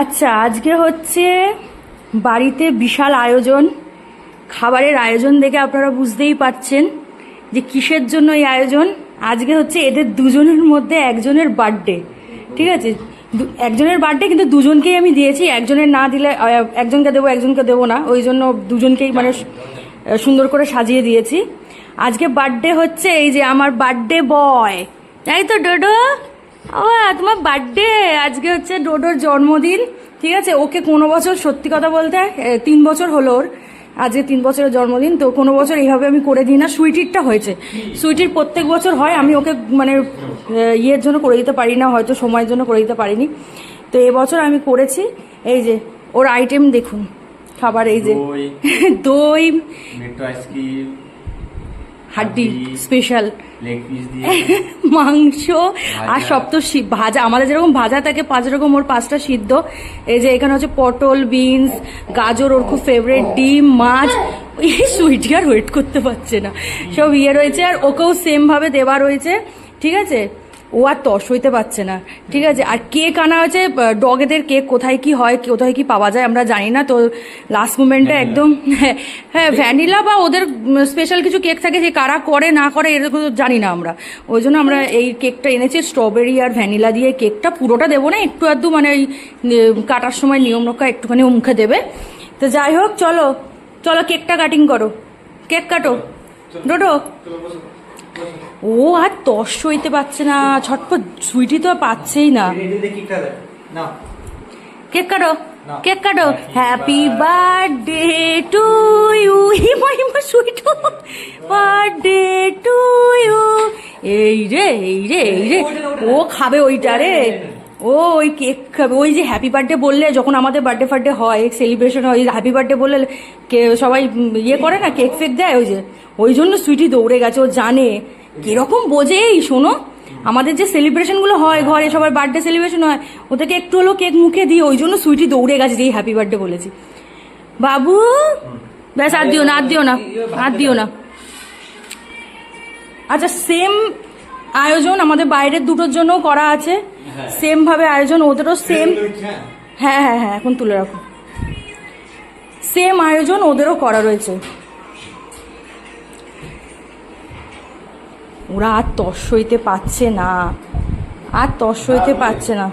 আচ্ছা, আজকে হচ্ছে বাড়িতে বিশাল আয়োজন। খাবারের আয়োজন দেখে আপনারা বুঝতেই পারছেন যে কিসের জন্য এই আয়োজন। আজকে হচ্ছে এদের দুজনের মধ্যে একজনের বার্থডে, ঠিক আছে? একজনের বার্থডে, কিন্তু দুজনকেই আমি দিয়েছি। একজনের না দিলে একজনকে দেবো, একজনকে দেবো না, ওই জন্য দুজনকেই মানে সুন্দর করে সাজিয়ে দিয়েছি। আজকে বার্থডে হচ্ছে এই যে আমার বার্থডে বয়, তাই তো ডোডো? ও তোমার বার্থডে আজকে হচ্ছে ডোডোর জন্মদিন, ঠিক আছে? ওকে কোনো বছর, সত্যি কথা বলতে 3 বছর হলো ওর, আজকে 3 বছরের জন্মদিন। তো কোনো বছর এইভাবে আমি করে দিই না। সুইটিরটা হয়েছে, সুইটির প্রত্যেক বছর হয়, আমি ওকে মানে ইয়ের জন্য করে দিতে পারি না, হয়তো সময়ের জন্য করে দিতে পারিনি। তো এবছর আমি করেছি। এই যে ওর আইটেম দেখুন, খাবার এই যে দই, হাড্ডি স্পেশাল, মাংস, আর সব তো ভাজা। আমাদের যেরকম ভাজা থাকে 5 রকম, ওর 5টা সিদ্ধ। এই যে এখানে হচ্ছে পটল, বিনস, গাজর, ওর খুব ফেভারিট, ডিম, মাছ। এই সুইটি আর ওয়েট করতে পারছে না, সব ইয়ে রয়েছে। আর ওকেও সেম ভাবে দেওয়া রয়েছে, ঠিক আছে? ও আর তস হইতে পারছে না, ঠিক আছে? আর কেক আনা হয়েছে, ডগেদের কেক কোথায় কি হয়, কোথায় কি পাওয়া যায় আমরা জানি না। তো লাস্ট মোমেন্টে একদম, হ্যাঁ ভ্যানিলা বা ওদের স্পেশাল কিছু কেক থাকে, যে কারা করে না করে এরকম জানি না আমরা। ওই জন্য আমরা এই কেকটা এনেছি, স্ট্রবেরি আর ভ্যানিলা দিয়ে কেকটা। পুরোটা দেবো না, একটু আধটু মানে ওই কাটার সময় নিয়ম রক্ষা একটুখানি ও মুখে দেবে। তো যাই হোক, চলো চলো কেকটা কাটিং করো, কেক কাটো ডোডো। ও আর তস হইতে পারছে না, ছটপট। সুইটি তো পাচ্ছেই না। কেক কাটো, কেক কাটো। Happy birthday to you. Hima Hima সুইটু, বার্থডে টু ইউ। এই রে এই রে এই রে, ও খাবে ওইটা রে। ও ওই কেক খাবে। ওই যে হ্যাপি বার্থডে বললে, যখন আমাদের বার্থডে ফার্থডে হয়, সেলিব্রেশন হয়, হ্যাপি বার্থডে বললে সবাই ইয়ে করে না, কেক ফেক দেয়। ওই যে ওই জন্য সুইটি দৌড়ে গেছে, ও জানে কিরকম বোঝে। এই শোনো, আমাদের যে সেলিব্রেশনগুলো হয় ঘরে, সবার বার্থডে সেলিব্রেশন হয়, ওদেরকে একটু হলো কেক মুখে দিই। ওই জন্য সুইটি দৌড়ে গেছে যে হ্যাপি বার্থডে বলেছি। বাবু ব্যাস, আর দিও না, আর দিও না, আর দিও না। আচ্ছা, সেম আয়োজন আমাদের বাইরের দুটোর জন্য করা আছে, সেম ভাবে আয়োজন ওদেরও সেম। হ্যাঁ হ্যাঁ হ্যাঁ, এখন তুলে রাখো। সেম আয়োজন ওদেরও করা রয়েছে। ওরা আর তস হইতে পারছে না, আর তস হইতে পারছে না।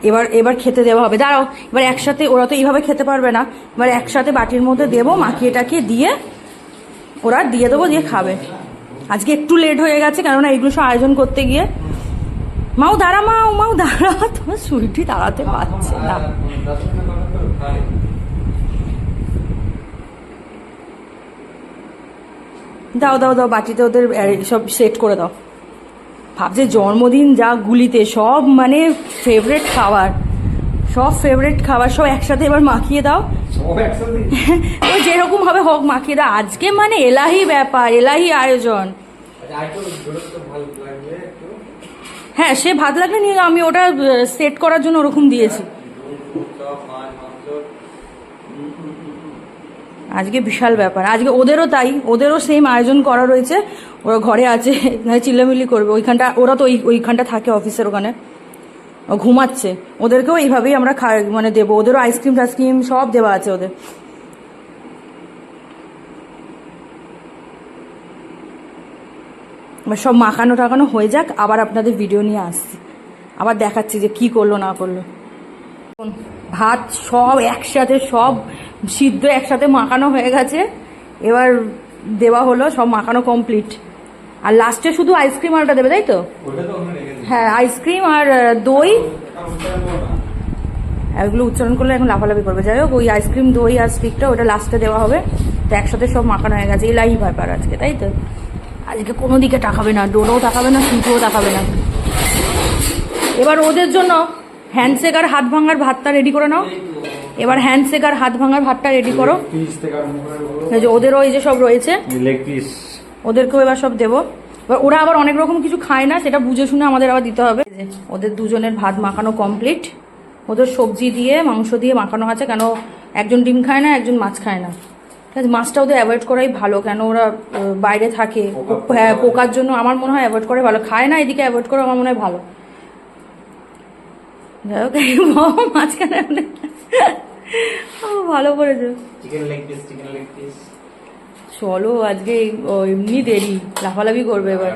এবার এবার খেতে দেওয়া হবে, দাঁড়াও। এবার একসাথে, ওরা তো এইভাবে খেতে পারবে না, এবার একসাথে বাটির মধ্যে দেবো, মাখিয়ে টাকিয়ে দিয়ে ওরা দিয়ে দেবো, দিয়ে খাবে। আজকে একটু লেট হয়ে গেছে, কেননা এইগুলো সব আয়োজন করতে গিয়ে। মাও দাঁড়া, মাও মাও দাঁড়া, তোমার সুইটি দাঁড়াতে পারছে না। দাও দাও দাও, বাটিতে ওদের সব সেট করে দাও। ভাবছে জন্মদিন যা গুলিতে, সব মানে ফেভারিট খাবার, সব ফেভারিট খাবার সব একসাথে এবার মাখিয়ে দাও। ওই যেরকম হবে হোক, মাখিয়ে দাও। আজকে মানে এলাহি ব্যাপার, এলাহি আয়োজন। হ্যাঁ, সে ভাত লাগলে নিয়ে, আমি ওটা সেট করার জন্য ওরকম দিয়েছি। আজকে বিশাল ব্যাপার, আজকে ওদেরও তাই, ওদেরও সেম আয়োজন করা রয়েছে। ওরা ঘরে আছে, চিল্লামিল্লি করবে ওইখানটা। ওরা তো ওইখানটা থাকে অফিসের ওখানে, ঘুমাচ্ছে। ওদেরকেও এইভাবেই আমরা মানে দেবো। ওদেরও আইসক্রিম টাইসক্রিম সব দেওয়া আছে ওদের। এবার সব মাখানো টাকানো হয়ে যাক, আবার আপনাদের ভিডিও নিয়ে আসছি, আবার দেখাচ্ছি যে কি করলো না করলো। ভাত সব একসাথে, সব সিদ্ধ একসাথে মাখানো হয়ে গেছে। এবার দেওয়া হলো, সব মাখানো কমপ্লিট। আর লাস্টে শুধু আইসক্রিম আর ওটা দেবে, তাই তো? হ্যাঁ, আইসক্রিম আর দই। এগুলো উচ্চারণ করলে এখন লাফালাফি করবে। যাই হোক, ওই আইসক্রিম, দই আর স্টিকটা ওটা লাস্টে দেওয়া হবে। তো একসাথে সব মাখানো হয়ে গেছে। এলাই ব্যাপার আজকে, তাই তো? আজকে কোনো দিকে তাকাবে না, ডোরও তাকাবে না, সুটোও তাকাবে না। এবার ওদের জন্য হ্যান্ডশেক আর হাত ভাঙার ভাতটা রেডি করে নাও। এবার হ্যান্ডশেক আর হাত ভাঙার ভাতটা রেডি করো। ওদেরও এই যে সব রয়েছে, ওদেরকেও এবার সব দেবো। এবার ওরা আবার অনেক রকম কিছু খায় না, সেটা বুঝে শুনে আমাদের আবার দিতে হবে। ওদের দুজনের ভাত মাখানো কমপ্লিট। ওদের সবজি দিয়ে, মাংস দিয়ে মাখানো আছে, কেন একজন ডিম খায় না, একজন মাছ খায় না। কারণ মাছটা ওদের অ্যাভয়েড করাই ভালো, কেন ওরা বাইরে থাকে। হ্যাঁ, পোকার জন্য আমার মনে হয় অ্যাভয়েড করাই ভালো। খায় না, এদিকে অ্যাভয়েড করা আমার মনে হয় ভালো। যাই হোক, মাঝখানে ভালো করেছো। চলো, আজকে এমনি দেরি, লাফালাফি করবে এবার।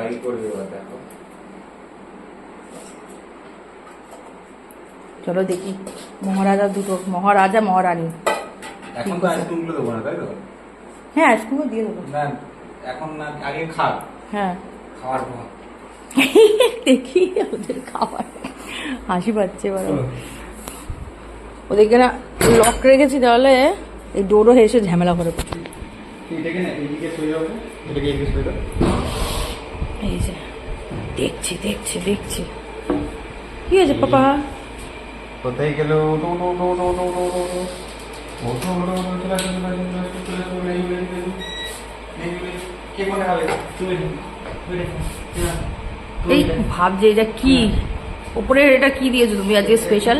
চলো দেখি মহারাজা দুটো, মহারাজা মহারানী। এখন তো আইসক্রিমগুলো দেবো না, তাই তো? হ্যাঁ, আইসক্রিমও দিয়ে দেবো। না এখন না, আগে খাক। হ্যাঁ, খাওয়ার পর দেখি ওদের খাবার। হাসি পাচ্ছে এবার। ওদেরকে না লক রেখেছি, তাহলে এই ডোরও এসে ঝামেলা করে। এটাকে না এইদিকে সরিয়ে দাও, এটাকে এইদিকে সরিয়ে দাও। এই যে দেখছি দেখছি দেখছি, কি হয়েছে পাপা? কোথায় গেল? এই ভাবছে এটা কি, উপরে এটা কি দিয়েছো তুমি আজকে স্পেশাল?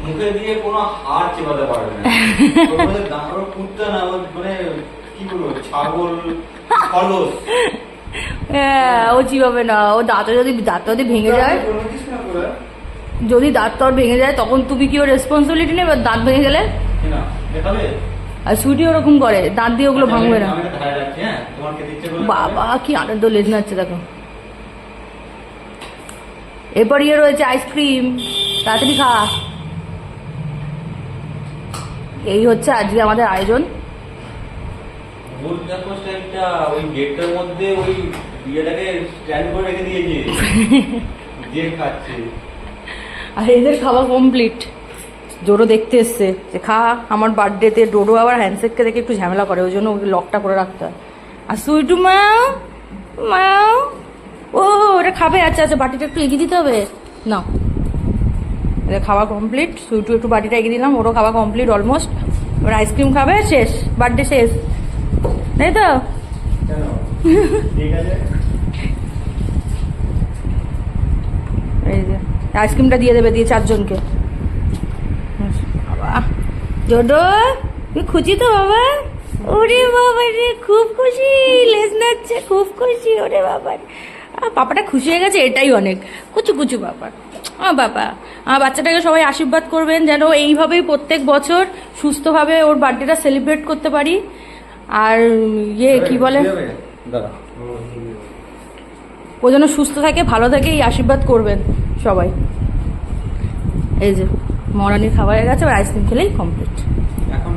মুখে দিয়ে কোনো হাড় চেপাতে পারবে না, কুত্তা না, মানে কি বলবো, ছাগল খরগোশ। হ্যাঁ, ও চিবাবে না। ও দাঁত যদি ভেঙে যায়, যদি দাঁত তোর ভেঙে যায়, তখন তুমি কি ওর রেসপন্সিবিলিটি নেবে দাঁত ভেঙে গেলে? আর সুইটি ওরকম করে, দাঁত দিয়ে ওগুলো ভাঙবে না। বাবা কি আনন্দ লেজনাচ্ছে দেখো। এরপর ইয়ে রয়েছে আইসক্রিম, তাড়াতাড়ি খা। এই হচ্ছে আজকে আমাদের আয়োজন। ওই গেটটার মধ্যে ওই বিয়েটাকে স্ট্যান্ড করে রেখে দিয়েছে, যে খাচ্ছে। আর এদের খাওয়া কমপ্লিট। ডোডো দেখতে এসছে যে খা, আমার বার্থডেতে। ডোডো আবার হ্যান্ডশেককে দেখে একটু ঝামেলা করে, ওই জন্য ওকে লকটা করে রাখতে হয়। আর সুইটু মাও মাও, ও ওটা খাবে। আচ্ছা আচ্ছা, বাটিটা একটু এগিয়ে দিতে হবে না। এটা খাওয়া কমপ্লিট। সুইটু একটু বাটিটা এগিয়ে দিলাম, ওরও খাওয়া কমপ্লিট অলমোস্ট। এবার আইসক্রিম খাবে, শেষ, বার্থডে শেষ, তাই তো? ঠিক আছে, এই যে আইসক্রিমটা দিয়ে দেবে, দিয়ে 4 জনকে। বাবা ডোডো তুই খুশি তো বাবা? ওরে বাবা রে, খুব খুশি, লেজ নাচছে, খুব খুশি। ওরে বাবা, পাপাটা খুশি হয়ে গেছে, এটাই অনেক। কুচু কুচু বাবা, বাবা। আমার বাচ্চাটাকে সবাই আশীর্বাদ করবেন যেন এইভাবেই প্রত্যেক বছর সুস্থভাবে ওর বার্থডেটা সেলিব্রেট করতে পারি। আর ইয়ে কি বলে, ও যেন সুস্থ থাকে, ভালো থাকে, এই আশীর্বাদ করবেন সবাই। এই যে মহারানীর খাবার হয়ে গেছে, আইসক্রিম খেলেই কমপ্লিট। এখন